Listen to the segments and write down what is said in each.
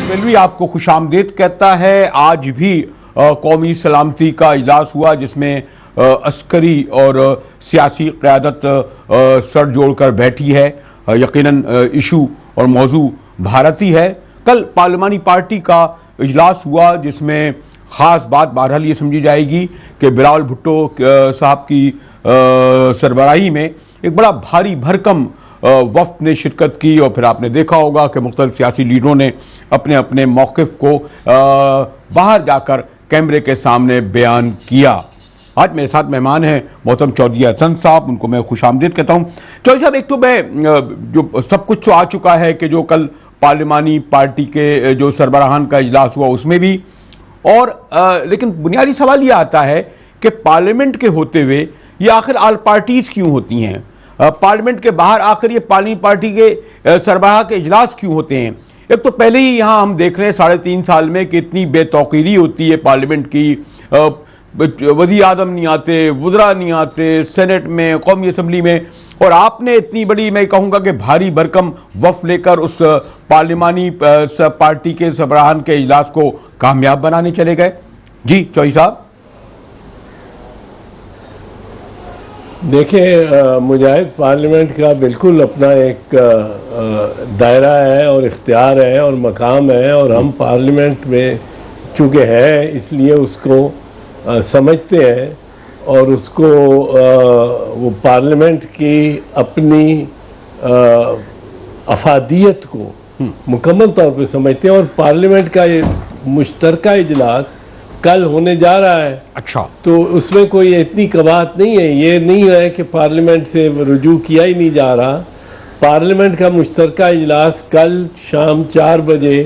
मिलवी आपको खुशामदीद कहता है। आज भी कौमी सलामती का इजलास हुआ जिसमें अस्करी और सियासी क़यादत सर जोड़कर बैठी है। यकीनन इशू और मौजू भारती है। कल पार्लिमानी पार्टी का इजलास हुआ जिसमें ख़ास बात बहरहाल ये समझी जाएगी कि बिलावल भुट्टो साहब की सरबराही में एक बड़ा भारी भरकम वफ़द ने शिरकत की और फिर आपने देखा होगा कि मुख्तलिफ सियासी लीडरों ने अपने अपने मौक़िफ़ को बाहर जाकर कैमरे के सामने बयान किया। आज मेरे साथ मेहमान हैं मोहतरम चौधरी हसन साहब, उनको मैं खुशामदीद कहता हूँ। चौधरी साहब, एक तो मैं जो सब कुछ तो आ चुका है कि जो कल पार्लिमानी पार्टी के जो सरबराहान का इजलास हुआ उसमें भी, और लेकिन बुनियादी सवाल ये आता है कि पार्लियामेंट के होते हुए ये आखिर आल पार्टीज़ क्यों होती हैं? पार्लियामेंट के बाहर आखिर ये पार्लियामानी पार्टी के सरबराह के इजलास क्यों होते हैं? एक तो पहले ही यहाँ हम देख रहे हैं 3.5 साल में कि इतनी बेतौकीरी होती है पार्लियामेंट की। वज़ीर आज़म नहीं आते, वज़रा नहीं आते सेनेट में, कौमी असम्बली में, और आपने इतनी बड़ी, मैं कहूँगा कि भारी भरकम वफ़द लेकर उस पार्लियामानी पार्टी के सरबराहान के इजलास को कामयाब बनाने चले गए। जी चौधरी साहब। देखिए मुजाहिद, पार्लियामेंट का बिल्कुल अपना एक दायरा है और इख्तियार है और मकाम है, और हम पार्लियामेंट में चूँकि है इसलिए उसको समझते हैं और उसको वो पार्लियामेंट की अपनी अफादियत को मुकम्मल तौर पे समझते हैं। और पार्लियामेंट का ये मुश्तरका इजलास कल होने जा रहा है। अच्छा, तो उसमें कोई इतनी कबात नहीं है। ये नहीं है कि पार्लियामेंट से रुजू किया ही नहीं जा रहा। पार्लियामेंट का मुश्तरका इजलास कल शाम 4 बजे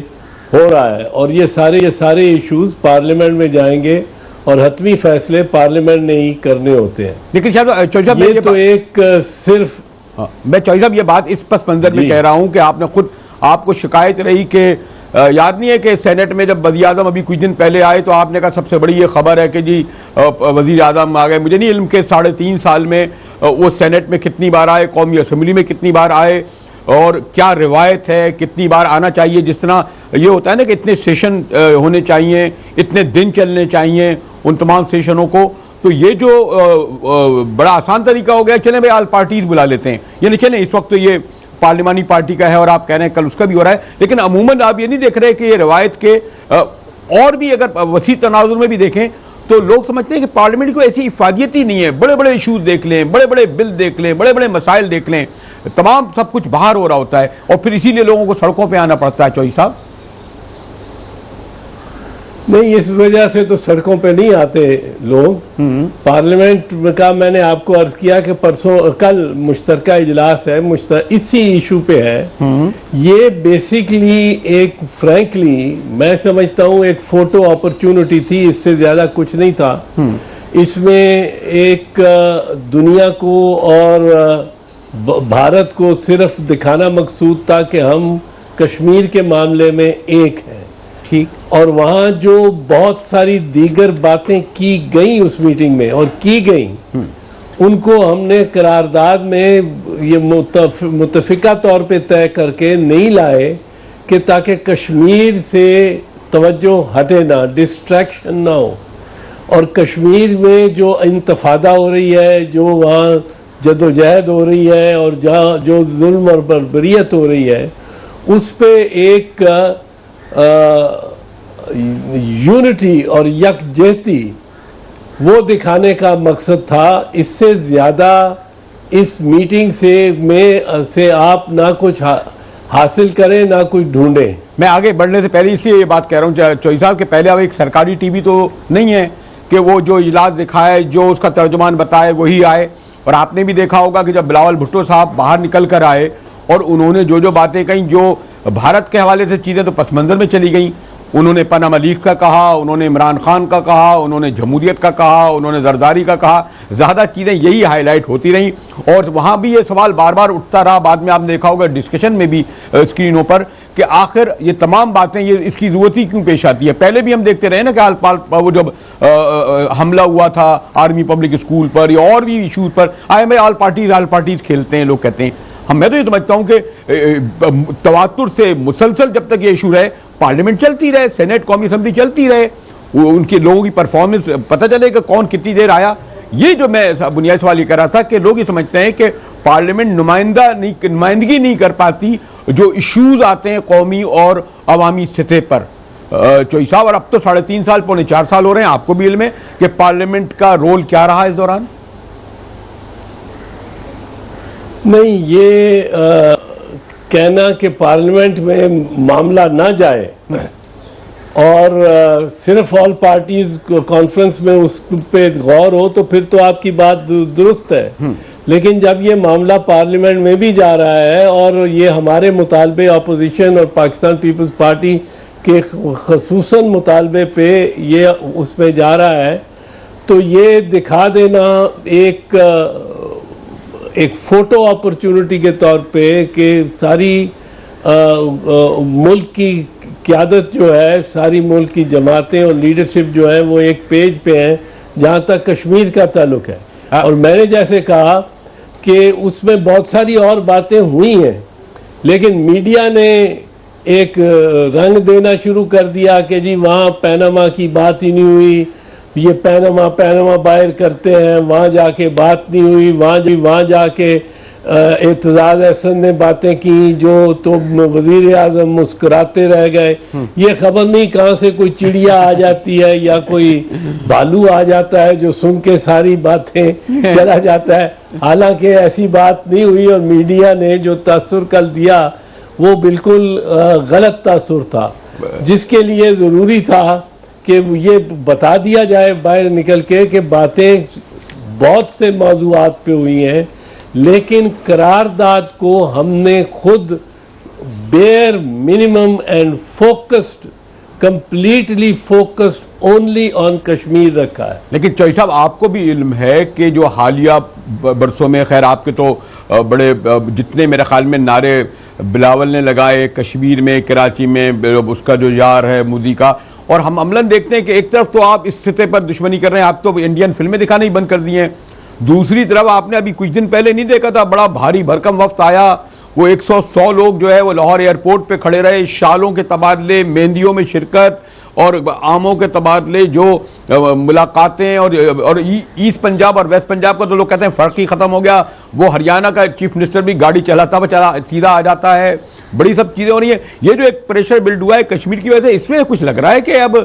हो रहा है और ये सारे इश्यूज पार्लियामेंट में जाएंगे और हतमी फैसले पार्लियामेंट ने ही करने होते हैं। लेकिन चौधरी साहब, ये तो एक सिर्फ मैं चौधरी साहब ये बात इस पस मंजर में कह रहा हूँ कि आपने खुद, आपको शिकायत रही कि याद नहीं है कि सेनेट में जब वज़ीर आज़म अभी कुछ दिन पहले आए तो आपने कहा सबसे बड़ी ये खबर है कि जी वज़ीर आज़म आ गए। मुझे नहीं इल्म के 3.5 साल में वो सेनेट में कितनी बार आए, कौमी असम्बली में कितनी बार आए, और क्या रिवायत है कितनी बार आना चाहिए। जिस तरह ये होता है ना कि इतने सेशन होने चाहिए, इतने दिन चलने चाहिए उन तमाम सेशनों को, तो ये जो बड़ा आसान तरीका हो गया, चलें भाई आल पार्टीज बुला लेते हैं। ये नहीं, चलें इस वक्त तो ये पार्लियामानी पार्टी का है और आप कह रहे हैं कल उसका भी हो रहा है, लेकिन अमूमन आप ये नहीं देख रहे कि ये रवायत के और भी अगर वसी तनाजुर में भी देखें तो लोग समझते हैं कि पार्लियामेंट को ऐसी इफादियत ही नहीं है। बड़े बड़े इशूज देख लें, बड़े बड़े बिल देख लें, बड़े बड़े मसाइल देख लें, तमाम सब कुछ बाहर हो रहा होता है और फिर इसीलिए लोगों को सड़कों पर आना पड़ता है। चौधरी साहब नहीं, इस वजह से तो सड़कों पे नहीं आते लोग। पार्लियामेंट का मैंने आपको अर्ज किया कि कल मुश्तरका इजलास है, इसी इशू पे है। ये बेसिकली एक फ्रैंकली मैं समझता हूँ एक फोटो अपॉर्चुनिटी थी, इससे ज्यादा कुछ नहीं था। इसमें एक दुनिया को और भारत को सिर्फ दिखाना मकसूद था कि हम कश्मीर के मामले में एक हैं, ठीक, और वहाँ जो बहुत सारी दीगर बातें की गई उस मीटिंग में और की गई उनको हमने करारदाद में ये मुतफिका तौर पे तय करके नहीं लाए कि ताकि कश्मीर से तवज्जो हटे ना, डिस्ट्रैक्शन ना हो। और कश्मीर में जो इंतफादा हो रही है, जो वहाँ जदोजहद हो रही है और जहाँ जो जुल्म और बर्बरियत हो रही है, उस पे एक यूनिटी और यकजहती वो दिखाने का मकसद था। इससे ज़्यादा इस मीटिंग से आप ना कुछ हासिल करें ना कुछ ढूंढें। मैं आगे बढ़ने से पहले इसलिए ये बात कह रहा हूँ चौधरी साहब कि पहले अब एक सरकारी टीवी तो नहीं है कि वो जो इजलास दिखाए, जो उसका तर्जुमान बताए वही आए। और आपने भी देखा होगा कि जब बिलावल भुट्टो साहब बाहर निकल कर आए और उन्होंने जो बातें कहीं, जो भारत के हवाले से चीज़ें तो पस मंज़र में चली गई। उन्होंने पनामा लीक का कहा, उन्होंने इमरान खान का कहा, उन्होंने जमहूरियत का कहा, उन्होंने जरदारी का कहा, ज़्यादा चीज़ें यही हाईलाइट होती रहीं। और वहाँ भी ये सवाल बार बार उठता रहा। बाद में आपने देखा होगा डिस्कशन में भी स्क्रीनों पर कि आखिर ये तमाम बातें, ये इसकी ज़रूरत ही क्यों पेश आती है। पहले भी हम देखते रहे ना कि वो जब हमला हुआ था आर्मी पब्लिक स्कूल पर या और भी इशूज़ पर, आए भाई आल पार्टीज़ खेलते हैं, लोग कहते हैं। मैं तो ये समझता हूँ कि तवातुर से मुसलसल जब तक ये इशू रहे पार्लियामेंट चलती रहे, सेनेट कौमी असेंबली चलती रहे, उनके लोगों की परफॉर्मेंस पता चले कि कौन कितनी देर आया। ये जो मैं बुनियादी सवाल ये कर रहा था कि लोग ये समझते हैं कि पार्लियामेंट नुमाइंदगी नहीं कर पाती जो इश्यूज आते हैं कौमी और अवामी सतह पर। चौधरी साहब, और अब तो 3.5 साल, पौने 4 साल हो रहे हैं, आपको भी इल्म है कि पार्लियामेंट का रोल क्या रहा इस दौरान? नहीं, ये कहना कि पार्लियामेंट में मामला ना जाए और सिर्फ ऑल पार्टीज कॉन्फ्रेंस में उस पे गौर हो तो फिर तो आपकी बात दुरुस्त है, लेकिन जब ये मामला पार्लियामेंट में भी जा रहा है और ये हमारे मुतालबे अपोजिशन और पाकिस्तान पीपल्स पार्टी के खसूसन मुतालबे पे ये उसमें जा रहा है, तो ये दिखा देना एक फोटो अपॉर्चुनिटी के तौर पे कि सारी मुल्क की क़यादत जो है, सारी मुल्क की जमातें और लीडरशिप जो है वो एक पेज पे है जहाँ तक कश्मीर का ताल्लुक है। और मैंने जैसे कहा कि उसमें बहुत सारी और बातें हुई हैं, लेकिन मीडिया ने एक रंग देना शुरू कर दिया कि जी वहाँ पैनामा की बात ही नहीं हुई, ये पैनामा बाहर करते हैं, वहाँ जाके बात नहीं हुई, वहाँ जाके एतजाज अहसन ने बातें की जो तो वजीर आजम मुस्कुराते रह गए। ये खबर नहीं कहाँ से कोई चिड़िया आ जाती है या कोई भालू आ जाता है जो सुन के सारी बातें चला जाता है, हालांकि ऐसी बात नहीं हुई। और मीडिया ने जो तासुर कल दिया वो बिल्कुल गलत तासुर था, जिसके लिए ज़रूरी था कि ये बता दिया जाए बाहर निकल के कि बातें बहुत से मौज़ूआत पे हुई हैं, लेकिन करारदाद को हमने खुद bare minimum and focused, completely focused only on Kashmir रखा है। लेकिन चौधरी साहब, आपको भी इल्म है कि जो हालिया बरसों में, खैर आपके तो बड़े जितने मेरे ख्याल में नारे बिलावल ने लगाए कश्मीर में, कराची में, उसका जो यार है मोदी का, और हम अमलन देखते हैं कि एक तरफ तो आप इस सतह पर दुश्मनी कर रहे हैं, आप तो इंडियन फिल्में दिखाना ही बंद कर दिए हैं, दूसरी तरफ आपने अभी कुछ दिन पहले नहीं देखा था, बड़ा भारी भरकम वफ्त आया, वो 100 लोग जो है वो लाहौर एयरपोर्ट पे खड़े रहे, शालों के तबादले, मेहंदियों में शिरकत और आमों के तबादले, जो मुलाकातें, और ईस्ट पंजाब और वेस्ट पंजाब का तो लोग कहते हैं फ़र्क ही ख़त्म हो गया, वो हरियाणा का चीफ मिनिस्टर भी गाड़ी चलाता चला सीधा आ जाता है, बड़ी सब चीज़ें हो रही हैं। ये जो एक प्रेशर बिल्ड हुआ है कश्मीर की वजह से, इसमें कुछ लग रहा है कि अब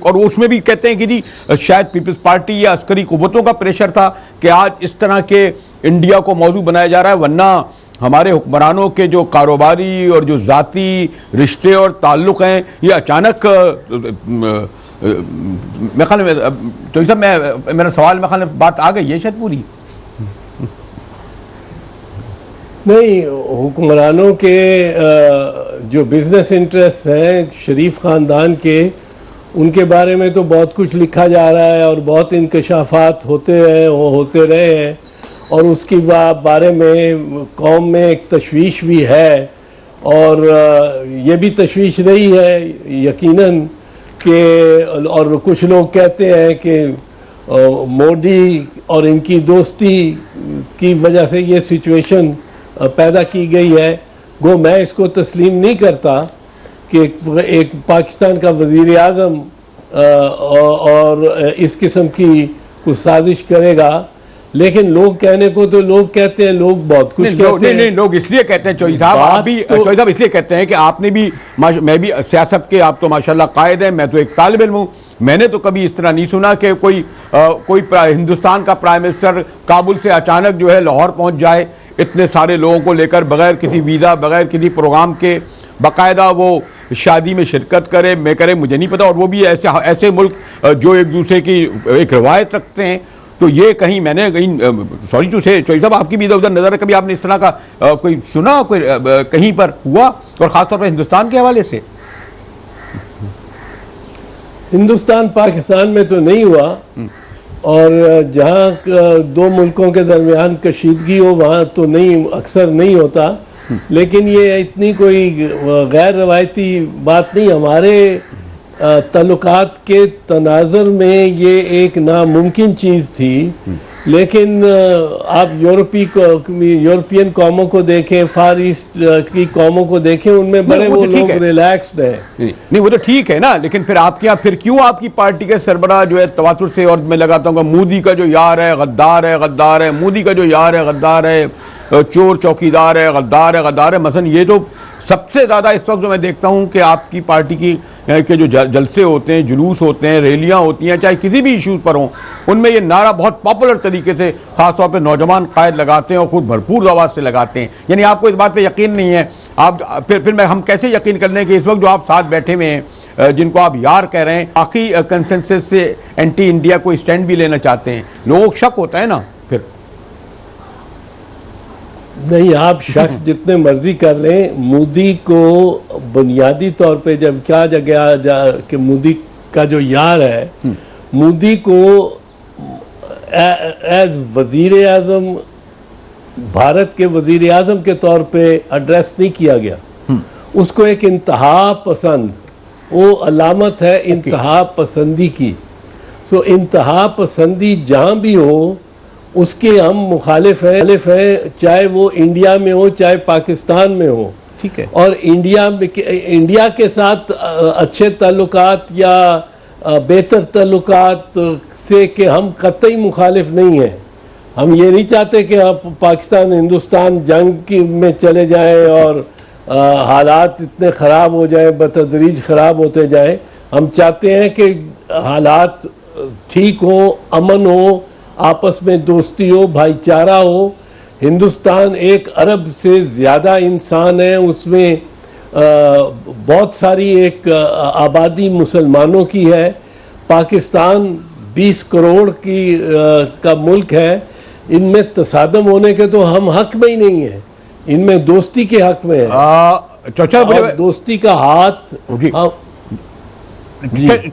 और उसमें भी कहते हैं कि जी शायद पीपल्स पार्टी या अस्करी कुव्वतों का प्रेशर था कि आज इस तरह के इंडिया को मौजू बनाया जा रहा है, वरना हमारे हुक्मरानों के जो कारोबारी और जो ज़ाती रिश्ते और ताल्लुक़ हैं, ये अचानक मेरे ख्याल में चौधरी साहब, मेरा सवाल मेरे ख्याल में बात आ गई है शायद पूरी। नहीं, हुक्मरानों के जो बिजनेस इंटरेस्ट हैं शरीफ ख़ानदान के, उनके बारे में तो बहुत कुछ लिखा जा रहा है और बहुत इंकशाफात होते रहे हैं, और उसकी बारे में कौम में एक तशवीश भी है, और ये भी तशवीश रही है यकीनन कि, और कुछ लोग कहते हैं कि मोदी और इनकी दोस्ती की वजह से ये सिचुएशन पैदा की गई है। गो मैं इसको तस्लीम नहीं करता कि एक पाकिस्तान का वज़ीर आज़म और इस किस्म की कुछ साजिश करेगा, लेकिन लोग कहने को तो लोग कहते हैं, लोग बहुत कुछ कहते हैं। नहीं, लोग इसलिए कहते हैं चौधरी साहब, आप भी चौधरी साहब इसलिए कहते हैं कि आपने भी, मैं भी सियासत के, आप तो माशाल्लाह कायद हैं, मैं तो एक तालिब इल्म हूँ, मैंने तो कभी इस तरह नहीं सुना कि कोई हिंदुस्तान का प्राइम मिनिस्टर काबुल से अचानक जो है लाहौर पहुँच जाए, इतने सारे लोगों को लेकर, बगैर किसी वीज़ा, बगैर किसी प्रोग्राम के, बाकायदा वो शादी में शिरकत करे, मैं करे, मुझे नहीं पता, और वो भी ऐसे मुल्क जो एक दूसरे की एक रवायत रखते हैं। तो ये कहीं मैंने सॉरी टू से चौधरी साहब, आपकी भी इधर उधर नजर है, कभी आपने इस तरह का कोई सुना, कोई कहीं पर हुआ, और खासतौर पर हिंदुस्तान के हवाले से? हिंदुस्तान पाकिस्तान में तो नहीं हुआ, और जहाँ दो मुल्कों के दरमियान कशीदगी हो वहाँ तो नहीं, अक्सर नहीं होता, लेकिन ये इतनी कोई गैर रवायती बात नहीं। हमारे ताल्लुकात के तनाज़ुर में ये एक नामुमकिन चीज़ थी लेकिन आप यूरोपियन कौमों को देखें, फार ईस्ट की कौमों को देखें, उनमें बड़े वो लोग रिलैक्स्ड हैं। नहीं वो तो ठीक है ना, लेकिन फिर आपके यहाँ फिर क्यों आपकी पार्टी के सरबराह जो है तवातुर से, और मैं लगाता हूँ मोदी का जो यार है गद्दार है, गद्दार है, मोदी का जो यार है गद्दार है, चोर चौकीदार है, गद्दार है, गद्दार है, मसलन ये तो सबसे ज्यादा इस वक्त जो मैं देखता हूं कि आपकी पार्टी की के जो जलसे होते हैं, जुलूस होते हैं, रैलियां होती हैं, चाहे किसी भी इश्यूज पर हों, उनमें ये नारा बहुत पॉपुलर तरीके से खासतौर पे नौजवान कायद लगाते हैं और खुद भरपूर आवाज से लगाते हैं। यानी आपको इस बात पे यकीन नहीं है, आप फिर हम कैसे यकीन कर लें कि इस वक्त जो आप साथ बैठे हुए हैं, जिनको आप यार कह रहे हैं, बाकी कंसेंसस से एंटी इंडिया कोई स्टैंड भी लेना चाहते हैं, लोगों को शक होता है ना। फिर नहीं, आप शक जितने मर्जी कर लें, मोदी को बुनियादी तौर पे जब क्या जगह कि मोदी का जो यार है, मोदी को एज वजीर आजम, भारत के वजीर आजम के तौर पे एड्रेस नहीं किया गया। उसको एक इंतहा पसंद, वो अलामत है इंतहा पसंदी की। सो इंतहा पसंदी जहां भी हो उसके हम मुखालिफ है, चाहे वो इंडिया में हो चाहे पाकिस्तान में हो। ठीक है। और इंडिया के साथ अच्छे ताल्लुकात या बेहतर ताल्लुकात से कि हम कतई मुखालिफ नहीं हैं। हम ये नहीं चाहते कि आप पाकिस्तान हिंदुस्तान जंग में चले जाएं और हालात इतने ख़राब हो जाए, बतदरीज ख़राब होते जाए। हम चाहते हैं कि हालात ठीक हो, अमन हो, आपस में दोस्ती हो, भाईचारा हो। हिंदुस्तान 1 अरब से ज़्यादा इंसान है, उसमें बहुत सारी एक आबादी मुसलमानों की है। पाकिस्तान 20 करोड़ का मुल्क है। इनमें तसादम होने के तो हम हक में ही नहीं है, इनमें दोस्ती के हक में है। दोस्ती का हाथ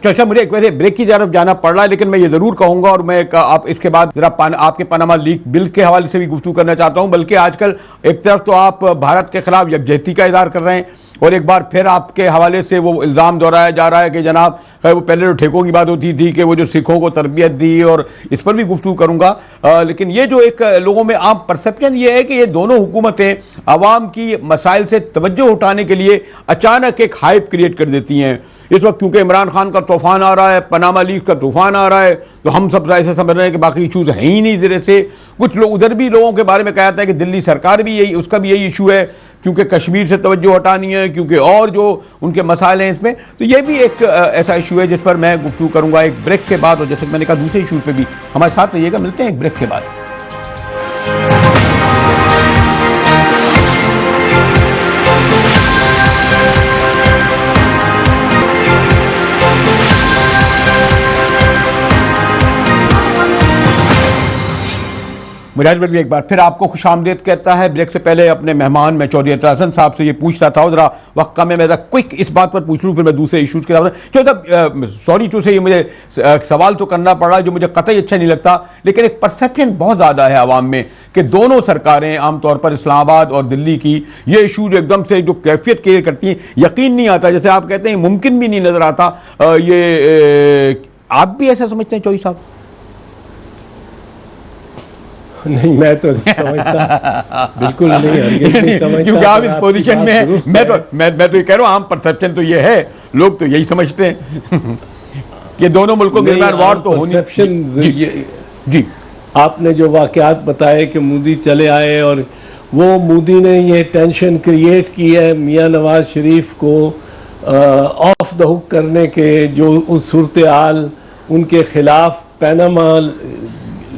चाचा, मुझे एक वैसे ब्रेक की तरफ जाना पड़ रहा है, लेकिन मैं ये जरूर कहूंगा, और मैं आप इसके बाद जरा आपके पनामा लीक बिल के हवाले से भी गुफ्तगू करना चाहता हूं। बल्कि आजकल एक तरफ तो आप भारत के खिलाफ यकजहती का इज़हार कर रहे हैं, और एक बार फिर आपके हवाले से वो इल्ज़ाम दोहराया जा रहा है कि जनाब वो पहले तो ठेकों की बात होती थी कि वो जो सिखों को तरबियत दी, और इस पर भी गुफ्तगू करूंगा। लेकिन ये जो एक लोगों में आम परसेप्शन ये है कि ये दोनों हुकूमतें आवाम की मसाइल से तवज्जो उठाने के लिए अचानक एक हाइप क्रिएट कर देती हैं। इस वक्त क्योंकि इमरान खान का तूफान आ रहा है, पनामा लीक का तूफान आ रहा है, तो हम सब ऐसे समझ रहे हैं कि बाकी इशूज हैं ही नहीं ज़रे से। कुछ लोग उधर भी लोगों के बारे में कहा जाता है कि दिल्ली सरकार भी यही, उसका भी यही इशू है, क्योंकि कश्मीर से तवज्जो हटानी है, क्योंकि और जो उनके मसाइल हैं इसमें। तो ये भी एक ऐसा इशू है जिस पर मैं गुफ्तगू करूंगा एक ब्रेक के बाद। और जैसे मैंने कहा दूसरे इशू पे भी हमारे साथ रहिएगा, मिलते हैं एक ब्रेक के बाद। मुराद बल्कि एक बार फिर आपको खुशामदीद कहता है। ब्रेक से पहले अपने मेहमान मैं चौधरी अतर हसन साहब से ये पूछता था, जरा वक्त कम है, मैं क्विक इस बात पर पूछ लूँ, फिर मैं दूसरे इशूज़ के साथ क्यों सॉरी टू से ये मुझे सवाल तो करना पड़ रहा है जो मुझे कतई अच्छा नहीं लगता, लेकिन एक परसेप्शन बहुत ज़्यादा है आवाम में कि दोनों सरकारें आमतौर पर इस्लामाबाद और दिल्ली की ये इशू जो एकदम से जो कैफियत क्रिएट करती हैं, यकीन नहीं आता, जैसे आप कहते हैं मुमकिन भी नहीं नज़र आता। ये आप भी ऐसा समझते हैं चौधरी साहब? नहीं, मैं तो नहीं समझता, बिल्कुल नहीं समझता, क्योंकि आप इस पोजीशन में हैं। मैं तो ये कह रहा हूँ, आम परसेप्शन तो ये है, लोग तो यही समझते हैं कि दोनों मुल्कों के दरमियान वॉर तो होनी। जी, आपने जो वाकयात बताए कि मोदी चले आए और वो मोदी ने ये टेंशन क्रिएट की है मियां नवाज शरीफ को ऑफ द हुक करने के, जो उस सूरत हाल उनके खिलाफ पनामा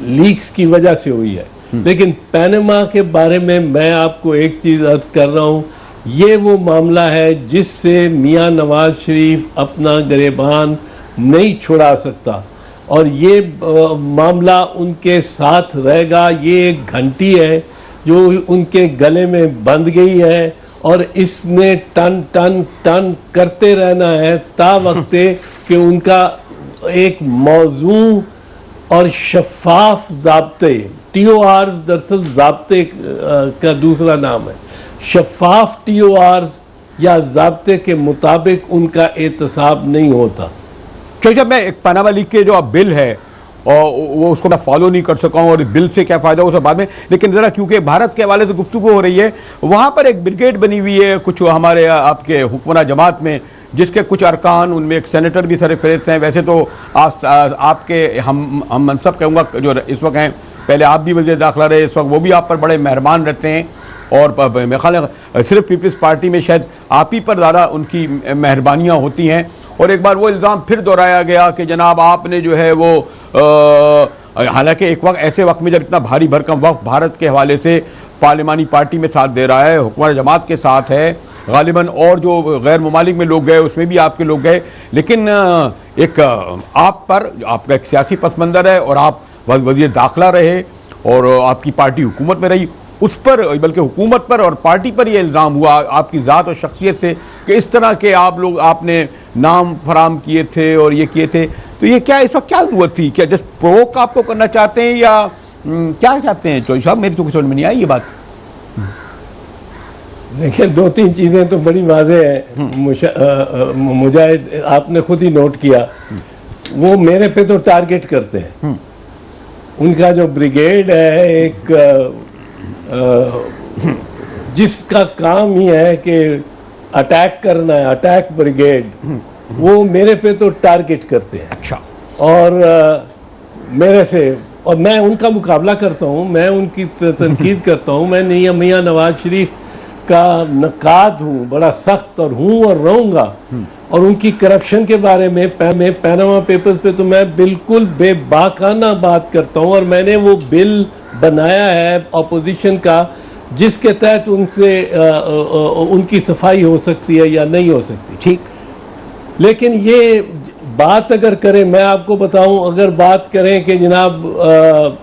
लीक्स की वजह से हुई है। लेकिन पनामा के बारे में मैं आपको एक चीज़ अर्ज कर रहा हूँ, ये वो मामला है जिससे मियां नवाज शरीफ अपना गिरबान नहीं छुड़ा सकता, और ये मामला उनके साथ रहेगा। ये एक घंटी है जो उनके गले में बंध गई है, और इसने टन टन टन करते रहना है ता वक्ते कि उनका एक मौजू और शफाफ ज़ाब्ते, TORs दरअसल ज़ाब्ते का दूसरा नाम है, शफाफ TORs या ज़ाब्ते के मुताबिक उनका एहतसाब नहीं होता। जब मैं एक पनामा लीक के जो अब बिल है और वो उसको मैं फॉलो नहीं कर सका हूँ और बिल से क्या फ़ायदा हो सब बाद में। लेकिन ज़रा क्योंकि भारत के हवाले से गुफ्तगू हो रही है, वहाँ पर एक ब्रिगेड बनी हुई है कुछ हमारे आपके हुक्मरान जमात में, जिसके कुछ अरकान, उनमें एक सेनेटर भी सरफ़हरिस्त हैं। वैसे तो आपके हम मनसब कहूँगा जो इस वक्त हैं, पहले आप भी वज़ीर दाखिला रहे, इस वक्त वो भी आप पर बड़े मेहरबान रहते हैं। और मेरे ख्याल है सिर्फ पीपल्स पार्टी में शायद आप ही पर ज़्यादा उनकी मेहरबानियाँ होती हैं। और एक बार वो इल्ज़ाम फिर दोहराया गया कि जनाब आपने जो है वो हालांकि एक वक्त ऐसे वक्त में जब इतना भारी भरकम वक्त भारत के हवाले से पार्लिमानी पार्टी में साथ दे रहा है, हुकूमत जमात के साथ है, गालिबन और जो गैर ममालिक में लोग गए उसमें भी आपके लोग गए, लेकिन एक आप पर, आपका एक सियासी पस मंज़र है और आप वज़ीर दाखिला रहे और आपकी पार्टी हुकूमत में रही, उस पर बल्कि हुकूमत पर और पार्टी पर यह इल्ज़ाम हुआ आपकी ज़ात और शख्सियत से कि इस तरह के आप लोग आपने नाम फराम किए थे और ये किए थे। तो ये क्या इस वक्त क्या ज़रूरत थी? क्या जस्ट प्रोवोक आपको करना चाहते हैं या क्या चाहते हैं चौधरी साहब? मेरी तो समझ में नहीं आई ये बात। देखिए, दो तीन चीज़ें तो बड़ी वाज़ेह हैं। मुजाहिद, आपने खुद ही नोट किया, वो मेरे पे तो टारगेट करते हैं। उनका जो ब्रिगेड है, एक जिसका काम ही है कि अटैक करना है, अटैक ब्रिगेड, वो मेरे पे तो टारगेट करते हैं। अच्छा। और मेरे से, और मैं उनका मुकाबला करता हूँ, मैं उनकी तनकीद करता हूँ। मैं मियां नवाज शरीफ का नकाद हूँ, बड़ा सख्त और हूँ और रहूँगा। और उनकी करप्शन के बारे में पैनामा पेपर्स पे तो मैं बिल्कुल बेबाकाना बात करता हूँ। और मैंने वो बिल बनाया है अपोजिशन का, जिसके तहत उनसे उनकी सफाई हो सकती है या नहीं हो सकती। ठीक। लेकिन ये बात अगर करें, मैं आपको बताऊं, अगर बात करें कि जनाब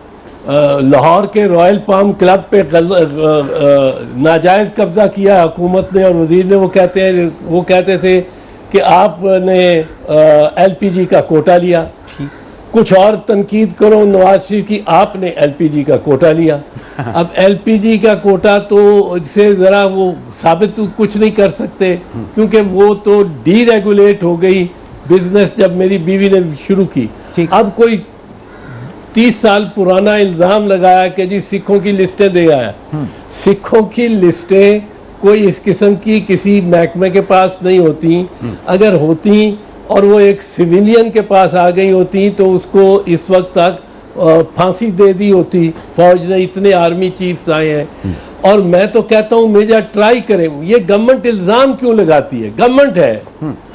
लाहौर के रॉयल पाम क्लब पे नाजायज़ कब्जा किया हुकूमत ने और वजीर ने, वो कहते थे कि आपने एलपीजी का कोटा लिया। कुछ और तनकीद करो नवाज शरीफ की, आपने एलपीजी का कोटा लिया। अब एलपीजी का कोटा तो इससे ज़रा वो साबित कुछ नहीं कर सकते, क्योंकि वो तो डीरेगुलेट हो गई बिजनेस जब मेरी बीवी ने शुरू की। अब कोई 30 साल पुराना इल्ज़ाम लगाया कि जी सिखों की लिस्टें दे आया। सिखों की लिस्टें कोई इस किस्म की किसी महकमे के पास नहीं होती। अगर होती और वो एक सिविलियन के पास आ गई होती तो उसको इस वक्त तक फांसी दे दी होती। फौज ने, इतने आर्मी चीफ्स आए हैं। और मैं तो कहता हूँ मेजर ट्राई करें। ये गवर्नमेंट इल्ज़ाम क्यों लगाती है? गवर्नमेंट है,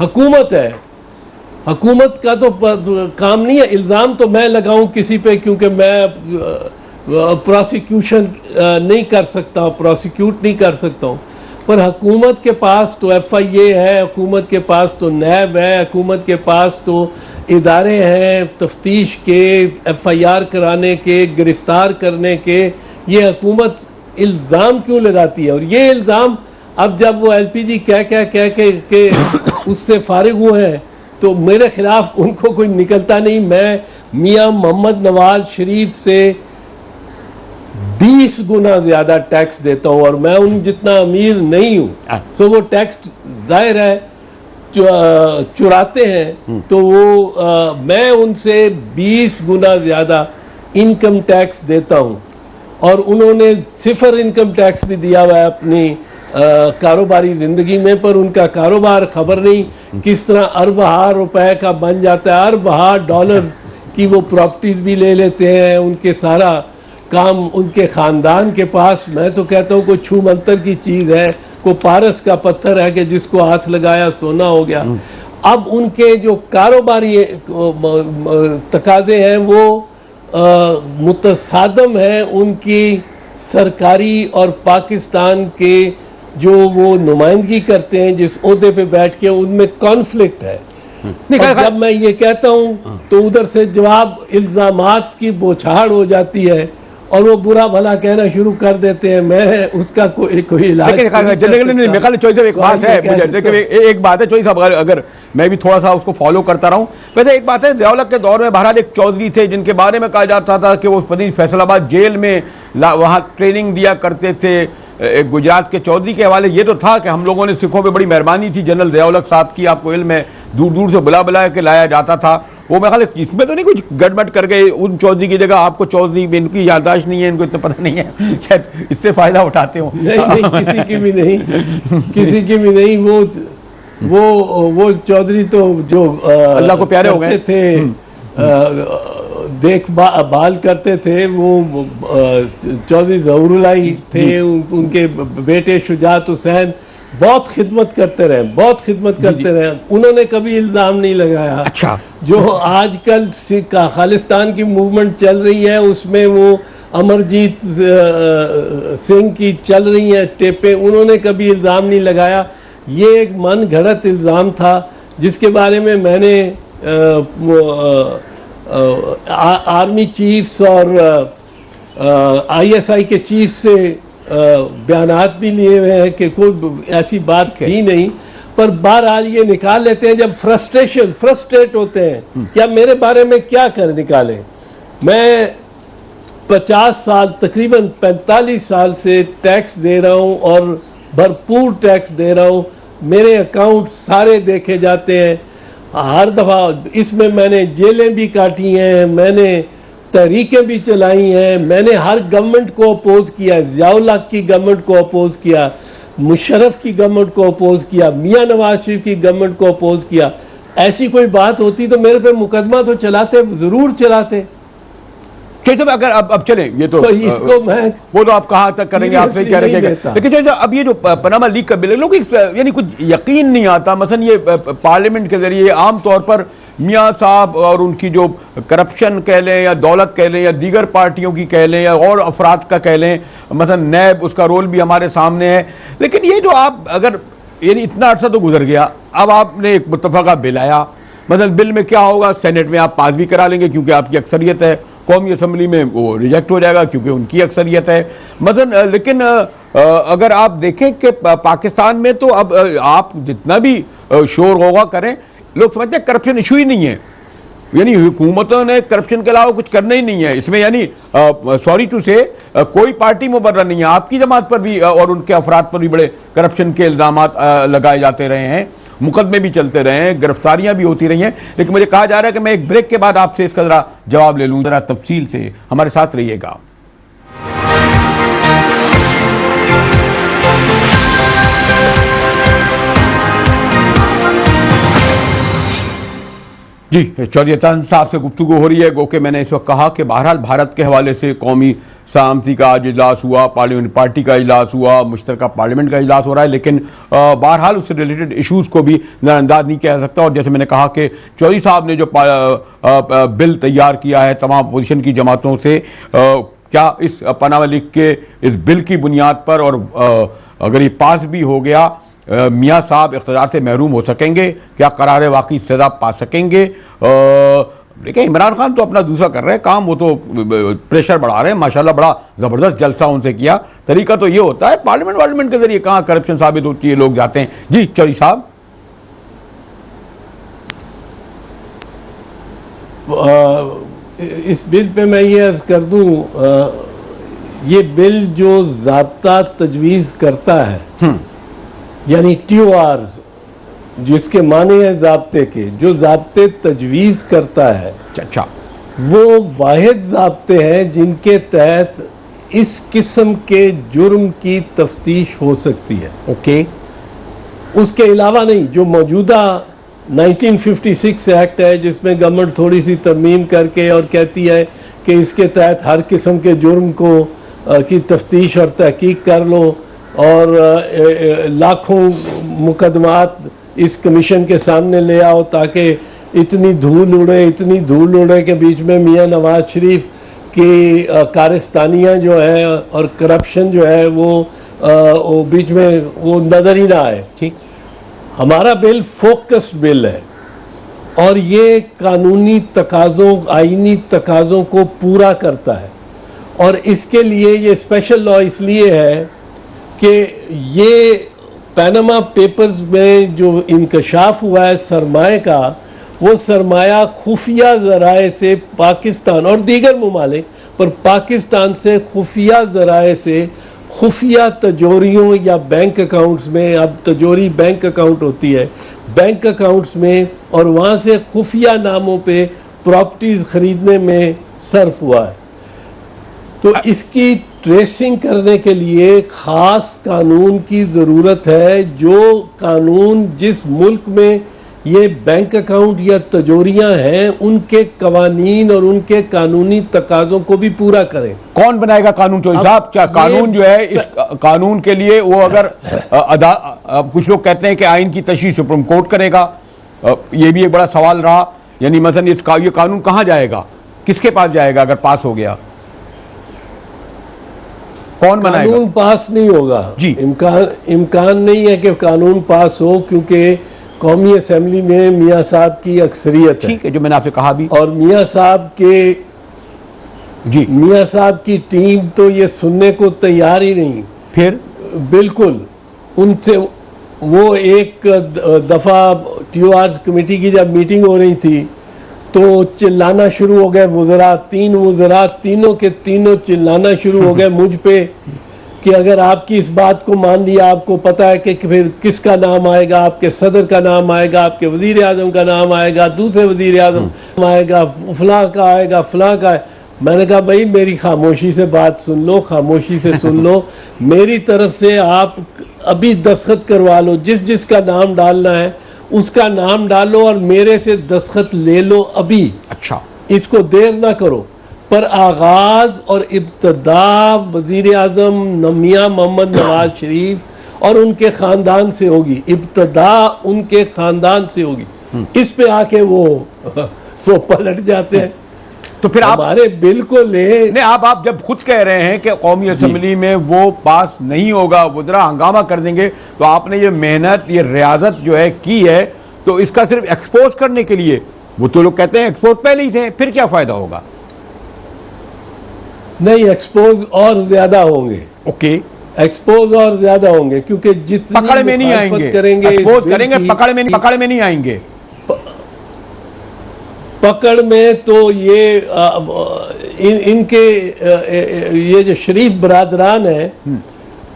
हुकूमत है, हुकूमत का तो काम नहीं है। इल्ज़ाम तो मैं लगाऊं किसी पे, क्योंकि मैं प्रोसिक्यूशन नहीं कर सकता, प्रोसिक्यूट नहीं कर सकता हूँ। पर हुकूमत के पास तो FIA है, हुकूमत के पास तो नैब है, हुकूमत के पास तो इदारे हैं तफ्तीश के, FIR कराने के, गिरफ्तार करने के। ये हुकूमत इल्ज़ाम क्यों लगाती है? और ये इल्ज़ाम अब जब वो LPG कह के उससे फारिग हुए हैं तो मेरे खिलाफ उनको कोई निकलता नहीं। मैं मियां मोहम्मद नवाज शरीफ से 20 गुना ज्यादा टैक्स देता हूं और मैं उन जितना अमीर नहीं हूं। तो वो टैक्स जाहिर है चुराते हैं, तो वो मैं उनसे 20 गुना ज्यादा इनकम टैक्स देता हूं। और उन्होंने 0 इनकम टैक्स भी दिया हुआ है अपनी कारोबारी जिंदगी में, पर उनका कारोबार खबर नहीं किस तरह अरबहार रुपए का बन जाता है, अरबहार डॉलर्स की वो प्रॉपर्टीज भी ले लेते हैं। उनके सारा काम उनके खानदान के पास, मैं तो कहता हूँ कोई छू मंतर की चीज है, कोई पारस का पत्थर है कि जिसको हाथ लगाया सोना हो गया। अब उनके जो कारोबारी तकाजे हैं वो मुतसादम है उनकी सरकारी और पाकिस्तान के जो वो नुमाइंदगी करते हैं जिस ओहदे पे बैठ के, उनमें कॉन्फ्लिक्ट है। और जब मैं ये कहता हूँ तो उधर से जवाब इल्जामात की बौछार हो जाती है और वो बुरा भला कहना शुरू कर देते हैं। मैं उसका कोई इलाज एक बात है चौधरी साहब, अगर मैं भी थोड़ा सा उसको फॉलो करता रहूं। वैसे एक बात है, ज़ियाउल-हक के दौर में बहरहाल एक चौधरी थे जिनके बारे में कहा जाता था कि वो फैसलाबाद जेल में वहाँ ट्रेनिंग दिया करते थे। एक गुजरात के चौधरी के हवाले ये तो था कि हम लोगों ने सिखों पे बड़ी मेहरबानी थी जनरल ज़ियाउल-हक साहब की, आपको इल्म है, दूर दूर से बुला के लाया जाता था वो मैं ख्याल इसमें तो नहीं कुछ गड़बड़ कर गए उन चौधरी की जगह आपको चौधरी, इनकी याददाश्त नहीं है, इनको इतना पता नहीं है, शायद इससे फायदा उठाते हो। नहीं, किसी की भी नहीं, किसी की भी नहीं। वो चौधरी तो जो अल्लाह को प्यारे हो गए थे, देखभाल करते थे, वो चौधरी ज़हूरुल्लाह थे, उनके बेटे शुजात हुसैन बहुत खिदमत करते रहे, बहुत खिदमत करते रहे, उन्होंने कभी इल्जाम नहीं लगाया। अच्छा, जो आजकल खालिस्तान की मूवमेंट चल रही है उसमें वो अमरजीत सिंह की चल रही है टेपें, उन्होंने कभी इल्जाम नहीं लगाया। ये एक मन घड़त इल्जाम था जिसके बारे में मैंने आर्मी चीफ्स और ISI के चीफ से बयानात भी लिए हुए हैं कि कोई ऐसी बात थी नहीं, पर बहरहाल ये निकाल लेते हैं जब फ्रस्ट्रेट होते हैं। क्या मेरे बारे में क्या कर निकालें? मैं 50 साल, तकरीबन 45 साल से टैक्स दे रहा हूँ और भरपूर टैक्स दे रहा हूँ, मेरे अकाउंट सारे देखे जाते हैं हर दफ़ा। इसमें मैंने जेलें भी काटी हैं, मैंने तहरीकें भी चलाई हैं, मैंने हर गवर्नमेंट को अपोज किया, ज़िया-उल हक की गवर्नमेंट को अपोज किया, मुशर्रफ की गवर्नमेंट को अपोज किया, मियां नवाज शरीफ की गवर्नमेंट को अपोज किया। ऐसी कोई बात होती तो मेरे पे मुकदमा तो चलाते, ज़रूर चलाते। जब अगर अब चले ये तो इसको मैं वो तो आप कहाँ तक करेंगे, आप सही कह रहे हैं। लेकिन जो अब ये जो पनामा लीक का बिल है, लोग यानी कुछ यकीन नहीं आता, मसलन ये पार्लियामेंट के जरिए आम तौर पर मियाँ साहब और उनकी जो करप्शन कह लें या दौलत कह लें या दीगर पार्टियों की कह लें या और अफराद का कह लें, मसलन नैब, उसका रोल भी हमारे सामने है। लेकिन ये जो आप अगर यानी इतना अर्सा तो गुजर गया, अब आपने एक मुत्तफ़क़ा बिल आया, मतलब बिल में क्या होगा, सेनेट में आप पास भी करा लेंगे क्योंकि आपकी अक्सरियत है, कौमी असम्बली में वो रिजेक्ट हो जाएगा क्योंकि उनकी अक्सरियत है। मतलब लेकिन अगर आप देखें कि पाकिस्तान में तो अब आप जितना भी शोर होगा करें, लोग समझते हैं करप्शन इशू ही नहीं है, यानी हुकूमतों ने करप्शन के अलावा कुछ करना ही नहीं है इसमें, यानी सॉरी टू से कोई पार्टी मुबर्रर नहीं है। आपकी जमात पर भी और उनके अफराद पर भी बड़े करप्शन के इल्जामात लगाए जाते रहे हैं, मुकदमे भी चलते रहे हैं, गिरफ्तारियां भी होती रही हैं। लेकिन मुझे कहा जा रहा है कि मैं एक ब्रेक के बाद आपसे इसका जरा जवाब ले लूं, जरा तफसील से हमारे साथ रहिएगा। जी, चौधरी अतान साहब से गुफ्तगू हो रही है। गो के मैंने इस वक्त कहा कि बहरहाल भारत के हवाले से कौमी सलामती का आज इजलास हुआ, पार्लियामेंट पार्टी का इजलास हुआ, मुश्तरका पार्लियामेंट का इजलास हो रहा है, लेकिन बहरहाल उससे रिलेटेड इशूज़ को भी नज़रअंदाज नहीं किया जा सकता। और जैसे मैंने कहा कि चौधरी साहब ने जो बिल तैयार किया है तमाम अपोजिशन की जमातों से, क्या इस पनामा लीग के इस बिल की बुनियाद पर और अगर ये पास भी हो गया, मियाँ साहब इख्तियार से महरूम हो सकेंगे, क्या करार वाकई सजा पा सकेंगे? देखिए, इमरान खान तो अपना दूसरा कर रहे हैं काम, वो तो प्रेशर बढ़ा रहे हैं माशाल्लाह, बड़ा ज़बरदस्त जलसा उनसे किया। तरीका तो ये होता है, पार्लियामेंट के जरिए कहाँ करप्शन साबित होती है, लोग जाते हैं। जी चौधरी साहब, इस बिल पे मैं ये अर्ज कर दूं, ये बिल जो ज़ाब्ता तजवीज़ करता है, यानी TORs, जिसके माने हैं ज़ाब्ते के, जो ज़ाब्ते तजवीज़ करता है, अच्छा, वो वाहिद ज़ाब्ते हैं जिनके तहत इस किस्म के जुर्म की तफ्तीश हो सकती है। ओके, उसके अलावा नहीं। जो मौजूदा 1956 एक्ट है, जिसमें गवर्नमेंट थोड़ी सी तरमीम करके और कहती है कि इसके तहत हर किस्म के जुर्म को की तफ्तीश और तहकीक कर लो, और लाखों मुकदमात इस कमीशन के सामने ले आओ ताकि इतनी धूल उड़े के बीच में मियां नवाज शरीफ की कारस्तानियाँ जो है और करप्शन जो है वो बीच में वो नज़र ही ना आए। ठीक, हमारा बिल फोकस्ड बिल है और ये कानूनी तकाज़ों, आईनी तकाज़ों को पूरा करता है। और इसके लिए ये स्पेशल लॉ इसलिए है कि ये पनामा पेपर्स में जो इंकशाफ हुआ है सरमाए का, वो सरमाया खुफिया ज़राए से पाकिस्तान और दीगर ममालिक, पर पाकिस्तान से खुफिया ज़राए से खुफिया तजोरियों या बैंक अकाउंट्स में, अब तजोरी बैंक अकाउंट होती है, बैंक अकाउंट्स में और वहां से खुफिया नामों पे प्रॉपर्टीज खरीदने में सर्फ हुआ है। तो इसकी ट्रेसिंग करने के लिए खास कानून की ज़रूरत है, जो कानून जिस मुल्क में ये बैंक अकाउंट या तजोरियां हैं उनके कवानीन और उनके कानूनी तकाजों को भी पूरा करें। कौन बनाएगा कानून? तो साहब क्या कानून जो है, इस कानून के लिए वो अगर कुछ लोग कहते हैं कि आइन की तशरीह सुप्रीम कोर्ट करेगा, ये भी एक बड़ा सवाल रहा। यानी मसलन ये कानून कहाँ जाएगा, किसके पास जाएगा अगर पास हो गया? कौन बनाएगा? कानून पास नहीं होगा जी। इम्कान नहीं है कि कानून पास हो, क्योंकि कौमी असेंबली में मियाँ साहब की अक्सरियत है। ठीक है, जो मैंने आपसे कहा भी। और मियाँ साहब की टीम तो ये सुनने को तैयार ही नहीं। फिर बिल्कुल उनसे वो एक दफा TOR कमेटी की जब मीटिंग हो रही थी तो चिल्लाना शुरू हो गए वुज़रा, तीनों के तीनों चिल्लाना शुरू हो गए मुझ पे कि अगर आपकी इस बात को मान लिया, आपको पता है कि फिर किसका नाम आएगा, आपके सदर का नाम आएगा, आपके वजीर आजम का नाम आएगा, दूसरे वजीर आजम आएगा, फलां का आएगा, फलां का है। मैंने कहा भाई मेरी खामोशी से बात सुन लो, खामोशी से सुन लो। मेरी तरफ से आप अभी दस्तखत करवा लो, जिसका नाम डालना है उसका नाम डालो और मेरे से दस्तखत ले लो अभी। अच्छा, इसको देर ना करो। पर आगाज और इब्तदा वजीर आजम मियां मोहम्मद नवाज शरीफ और उनके खानदान से होगी, इब्तदा उनके खानदान से होगी। इस पे आके वो पलट जाते हैं। तो फिर आप हमारे बिल्कुल नहीं, आप जब खुद कह रहे हैं कि कौमी असेंबली में वो पास नहीं होगा, वज़रा हंगामा कर देंगे, तो आपने ये मेहनत, ये रियाजत जो है की है, तो इसका सिर्फ एक्सपोज करने के लिए, वो तो लोग कहते हैं एक्सपोज पहले ही थे, फिर क्या फायदा होगा? नहीं, एक्सपोज और ज्यादा होंगे। ओके, एक्सपोज और ज्यादा होंगे, क्योंकि जितनी पकड़ में नहीं आएंगे, करेंगे, एक्सपोज करेंगे, पकड़ में नहीं आएंगे। पकड़ में तो ये इनके ये जो शरीफ बरादरान है,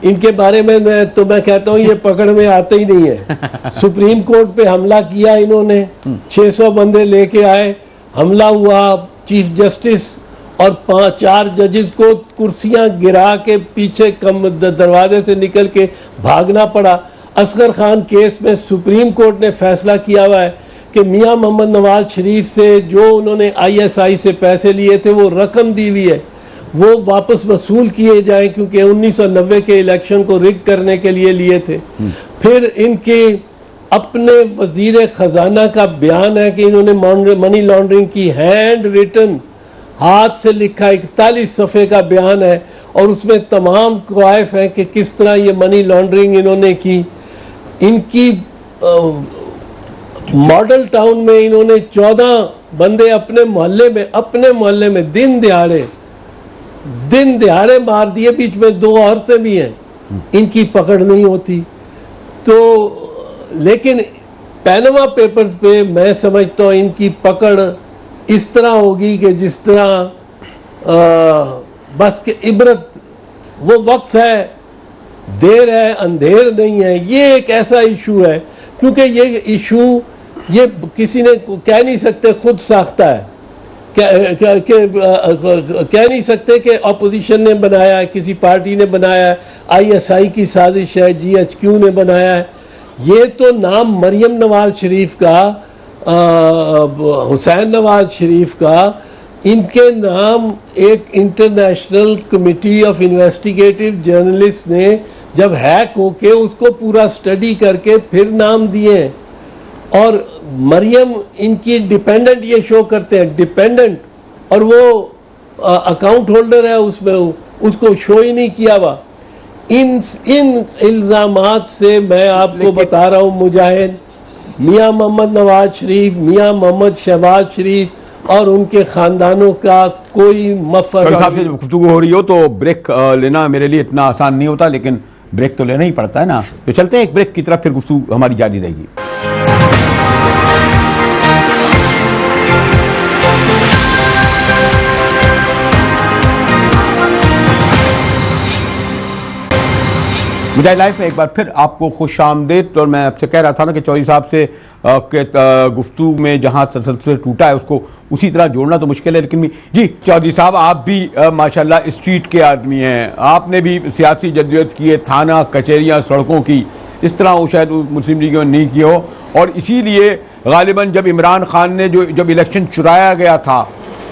इनके बारे में मैं कहता हूँ ये पकड़ में आते ही नहीं है। सुप्रीम कोर्ट पे हमला किया इन्होंने, 600 बंदे लेके आए, हमला हुआ, चीफ जस्टिस और 4 जजेस को कुर्सियां गिरा के पीछे दरवाजे से निकल के भागना पड़ा। असगर खान केस में सुप्रीम कोर्ट ने फैसला किया हुआ है कि मियां मोहम्मद नवाज शरीफ से जो उन्होंने ISI से पैसे लिए थे, वो रकम दी हुई है, वो वापस वसूल किए जाएं, क्योंकि 1990 के इलेक्शन को रिग करने के लिए लिए थे। फिर इनके अपने वजीर खजाना का बयान है कि इन्होंने मनी लॉन्ड्रिंग की, हैंड रिटन, हाथ से लिखा 41 सफ़े का बयान है, और उसमें तमाम क्वाइफ हैं कि किस तरह ये मनी लॉन्ड्रिंग इन्होंने की। इनकी मॉडल टाउन में इन्होंने 14 बंदे अपने मोहल्ले में दिन दिहाड़े मार दिए, बीच में 2 औरतें भी हैं। इनकी पकड़ नहीं होती। तो लेकिन पैनामा पेपर्स पे मैं समझता हूँ इनकी पकड़ इस तरह होगी कि जिस तरह बस के इबरत, वो वक्त है, देर है, अंधेर नहीं है। ये एक ऐसा इशू है, क्योंकि ये इशू ये किसी ने कह नहीं सकते खुद साख्ता है, कह नहीं सकते कि अपोजिशन ने बनाया है, किसी पार्टी ने बनाया है, ISI की साजिश है, GHQ ने बनाया है। ये तो नाम मरियम नवाज शरीफ का, हुसैन नवाज शरीफ का, इनके नाम एक international committee of investigative journalist ने जब हैक होके उसको पूरा स्टडी करके फिर नाम दिए। और मरियम इनकी डिपेंडेंट ये शो करते हैं, डिपेंडेंट, और वो अकाउंट होल्डर है उसमें, उसको शो ही नहीं किया हुआ। इन इल्जामात से मैं आपको बता रहा हूँ मुजाहिद, मियां मोहम्मद नवाज शरीफ, मियां मोहम्मद शहबाज शरीफ और उनके खानदानों का कोई मफर। साहब से जब गुफ्तगू हो रही हो तो ब्रेक लेना मेरे लिए इतना आसान नहीं होता, लेकिन ब्रेक तो लेना ही पड़ता है ना। तो चलते हैं एक ब्रेक की तरफ, फिर गुफ्तगू हमारी जारी रहेगी। मुझे लाइफ में एक बार फिर आपको खुशामदीद। और मैं आपसे कह रहा था ना कि चौधरी साहब से गुफ्तगू में जहां तसलसल टूटा है उसको उसी तरह जोड़ना तो मुश्किल है, लेकिन जी चौधरी साहब आप भी माशाल्लाह स्ट्रीट के आदमी हैं, आपने भी सियासी जद्दोजहद की है, थाना कचहरियाँ सड़कों की, इस तरह वो शायद मुस्लिम लीग ने नहीं की हो। और इसीलिए गालिबन जब इमरान खान ने जब इलेक्शन चुराया गया था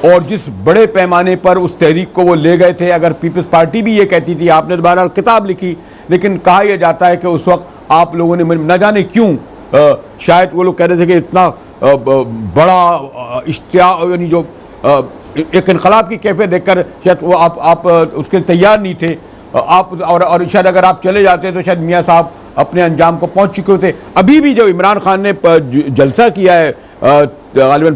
और जिस बड़े पैमाने पर उस तहरीक को वो ले गए थे, अगर पीपल्स पार्टी भी ये कहती थी, आपने तो बहरहाल किताब लिखी, लेकिन कहा यह जाता है कि उस वक्त आप लोगों ने न जाने क्यों शायद वो लोग कह रहे थे कि इतना बड़ा इश्तियाक यानी जो एक इनकलाब की कैफियत देखकर शायद वो आप उसके तैयार नहीं थे आप, और शायद अगर आप चले जाते तो शायद मियाँ साहब अपने अंजाम को पहुंच चुके होते। अभी भी जब इमरान खान ने जलसा किया है गालिबन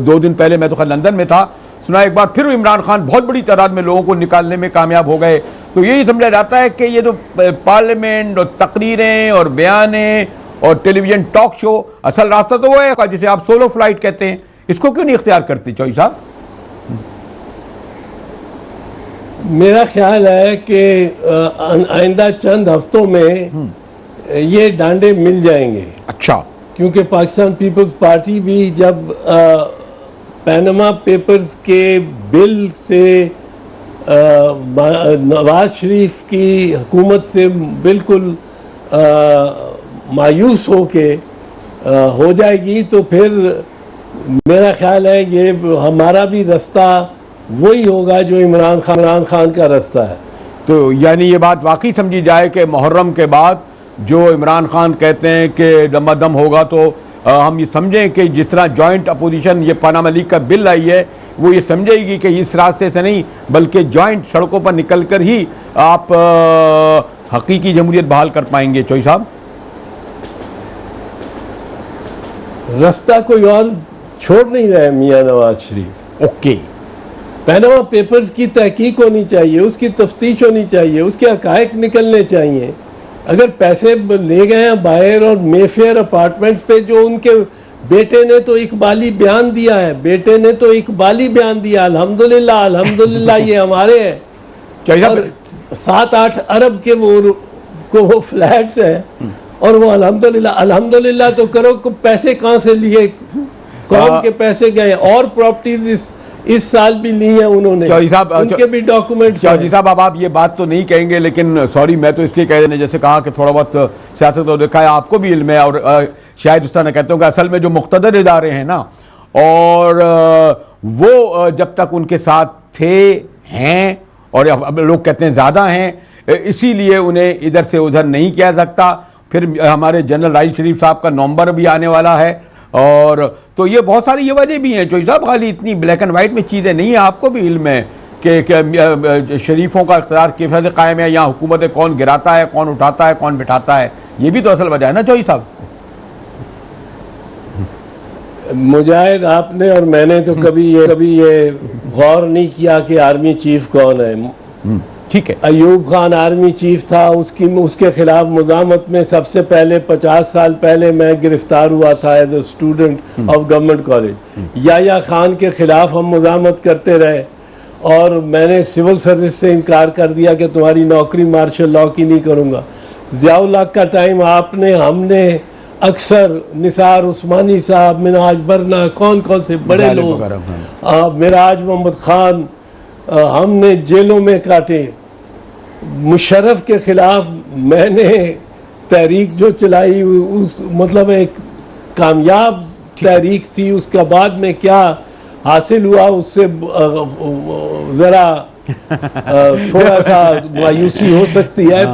2 दिन पहले, मैं तो खैर लंदन में था, सुना एक बार फिर इमरान खान बहुत बड़ी तादाद में लोगों को निकालने में कामयाब हो गए। तो यही समझा जाता है कि ये जो पार्लियामेंट और तकरीरें और बयाने और टेलीविजन टॉक शो, असल रास्ता तो वो है जिसे आप सोलो फ्लाइट कहते हैं, इसको क्यों नहीं इख्तियार करते चौधरी साहब? मेरा ख्याल है कि आइंदा चंद हफ्तों में ये डांडे मिल जाएंगे। अच्छा, क्योंकि पाकिस्तान पीपल्स पार्टी भी जब पैनामा पेपर्स के बिल से नवाज शरीफ की हुकूमत से बिल्कुल मायूस होके हो जाएगी, तो फिर मेरा ख्याल है ये हमारा भी रास्ता वही होगा जो इमरान खान का रास्ता है। तो यानी ये बात वाकई समझी जाए कि मुहर्रम के बाद जो इमरान खान कहते हैं कि दमादम होगा, तो हम ये समझें कि जिस तरह जॉइंट अपोजिशन ये पनामा लीग का बिल आई है, वो ये समझेगी कि इस रास्ते से नहीं बल्कि जॉइंट सड़कों पर निकल कर ही आप हकीकी जमहूरियत बहाल कर पाएंगे। चौधरी साहब, रास्ता कोई और छोड़ नहीं रहे मियां Nawaz Sharif. Okay, Panama papers की तहकीक होनी चाहिए, उसकी तफ्तीश होनी चाहिए, उसके हकायक निकलने चाहिए। अगर पैसे ले गए हैं बाहर और मेफेयर अपार्टमेंट्स पे, जो उनके बेटे ने तो इकबाली बयान दिया है, बेटे ने तो इकबाली बयान दिया, अल्हम्दुलिल्लाह अल्हम्दुलिल्लाह ये हमारे हैं, और 7-8 अरब के वो फ्लैट्स हैं, और वो अल्हम्दुलिल्लाह अल्हम्दुलिल्लाह तो करो, पैसे कहाँ से लिए, कौन के पैसे गए, और प्रॉपर्टीज इस साल भी ली है उन्होंने, उनके भी डॉक्यूमेंट्स। चौधरी साहब, अब आप ये बात तो नहीं कहेंगे, लेकिन सॉरी मैं तो इसलिए कह रहे हैं, जैसे कहा कि थोड़ा बहुत सियासत तो देखा है, आपको भी इल्म है, और शायद उस तरह कहते हो कि असल में जो मुख्तदर इदारे हैं ना, और वो जब तक उनके साथ थे हैं, और अब लोग कहते हैं ज़्यादा हैं, इसीलिए उन्हें इधर से उधर नहीं किया सकता। फिर हमारे जनरल राइज शरीफ साहब का नवंबर भी आने वाला है, और तो ये बहुत सारी ये वजह भी हैं। चौधरी साहब, खाली इतनी ब्लैक एंड वाइट में चीज़ें नहीं है, आपको भी इल्म है कि शरीफों का इख्तियार किस तरह से कायम है, यहाँ हुकूमतें कौन गिराता है, कौन उठाता है, कौन बिठाता है, ये भी तो असल वजह है ना चौधरी साहब। मुजाहिद, आपने और मैंने तो कभी ये गौर नहीं किया कि आर्मी चीफ कौन है। ठीक है, अयूब खान आर्मी चीफ था, उसके खिलाफ मुजामत में सबसे पहले 50 साल पहले मैं गिरफ्तार हुआ था as a student of government college. Yahya Khan के खिलाफ हम मुजामत करते रहे, और मैंने सिविल सर्विस से इनकार कर दिया कि तुम्हारी नौकरी मार्शल लॉ की नहीं करूँगा। ज़ियाउल हक का टाइम हमने अक्सर निसार उस्मानी साहब, मिनाज बरना, कौन कौन से बड़े लोग, मिराज मोहम्मद खान, हमने जेलों में काटे। मुशर्रफ के खिलाफ मैंने तहरीक जो चलाई, उस मतलब एक कामयाब तहरीक थी, उसका बाद में क्या हासिल हुआ उससे ज़रा थोड़ा सा मायूसी हो सकती है,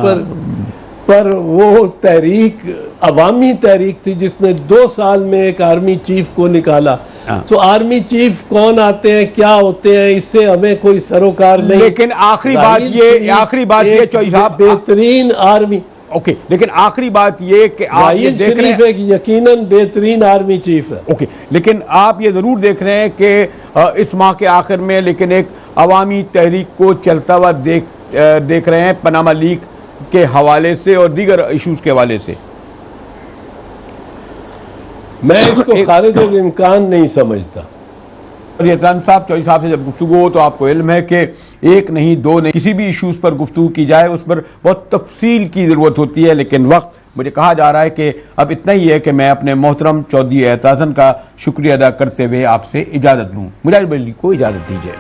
पर वो तहरीक अवामी तहरीक थी जिसने 2 साल में एक आर्मी चीफ को निकाला। तो आर्मी चीफ कौन आते हैं, क्या होते हैं, इससे हमें कोई सरोकार नहीं। लेकिन आखिरी बात ये चौधरी साहब, बेहतरीन आर्मी, ओके, लेकिन आखिरी बात ये कि आप ये देख रहे हैं, यकीनन बेहतरीन आर्मी चीफ है, ओके, लेकिन आप ये जरूर देख रहे हैं कि इस माह के आखिर में लेकिन एक अवामी तहरीक को चलता हुआ देख रहे हैं, पनामा लीग के हवाले से और दीगर इश्यूज के हवाले से। मैं इसको खारिज इम्कान नहीं समझता। और एहतराम साहब, चौधरी साहब से जब गुफ्तगू हो तो आपको इल्म है कि एक नहीं दो नहीं, किसी भी इशूज़ पर गुफ्तगू की जाए उस पर बहुत तफसील की ज़रूरत होती है, लेकिन वक्त मुझे कहा जा रहा है कि अब इतना ही है कि मैं अपने मोहतरम चौधरी एतराज़न का शुक्रिया अदा करते हुए आपसे इजाज़त लूँ। मुजाहिद बली को इजाज़त दीजिए।